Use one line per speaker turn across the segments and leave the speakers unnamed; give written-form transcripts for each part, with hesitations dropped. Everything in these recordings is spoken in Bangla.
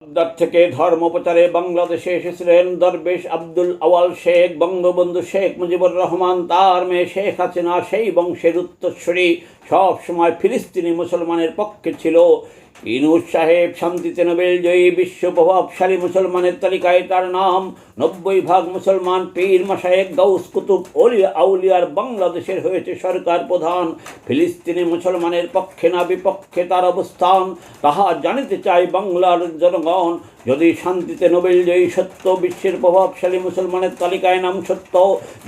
বাগদাদ থেকে ধর্ম প্রচারে বাংলাদেশে এসেছিলেন দরবেশ আব্দুল আওয়াল শেখ। বঙ্গবন্ধু শেখ মুজিবুর রহমান, তার মেয়ে শেখ হাসিনা সেই বংশের উত্তরসূরি, সব সময় ফিলিস্তিনি মুসলমানের পক্ষে ছিল। ইউনূস সাহেব শান্তিতে নোবেলজয়ী, বিশ্ব প্রভাবশালী মুসলমানের তালিকায় তার নাম। 90% মুসলমান, পীর মাশায়েখ, গাউস কুতুব, অলিয়া আউলিয়ার বাংলাদেশের হয়েছে সরকার প্রধান। ফিলিস্তিনি মুসলমানের পক্ষে না বিপক্ষে তার অবস্থান, তাহা জানিতে চায় বাংলার জনগণ। যদি শান্তিতে নোবেলজয়ী সত্য, বিশ্বের প্রভাবশালী মুসলমানের তালিকায় নাম সত্য,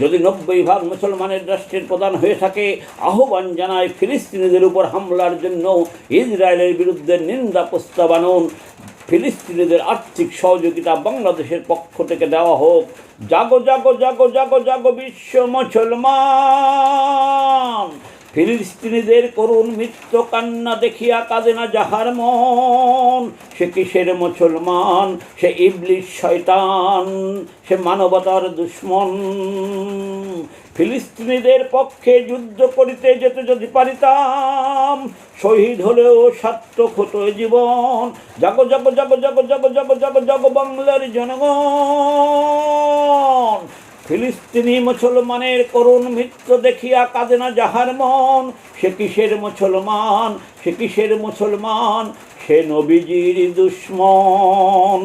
যদি 90% মুসলমানের রাষ্ট্রের প্রধান হয়ে থাকে, আহ্বান জানায় ফিলিস্তিনিদের উপর হামলার জন্য ইসরায়েলের বিরুদ্ধে নিন্দা প্রস্তাব আনুন। ফিলিস্তিনিদের আর্থিক সহযোগিতা বাংলাদেশের পক্ষ থেকে দেওয়া হোক। জাগো জাগো জাগো জাগো জাগো বিশ্ব মুসলমান, ফিলিস্তিনিদের করুণ মৃত্যু কান্না দেখিয়া কাঁদে না যাহার মন। সে কিসের মুসলমান? সে ইবলিশ শয়তান, সে মানবতার দুশ্মন। ফিলিস্তিনিদের পক্ষে যুদ্ধ করিতে যেতে যদি পারিতাম, শহীদ হলেও সার্থক হতো জীবন। জাগো জাগো জাগো জাগো জাগো জাগো জাগো জাগো বাংলার জনগণ, ফিলিস্তিনি মুসলমানের করুণ মৃত্যু দেখিয়া কাঁদে না যাহার মন। সে কিসের মুসলমান? সে কিসের মুসলমান? সে নবীজির দুশ্মন।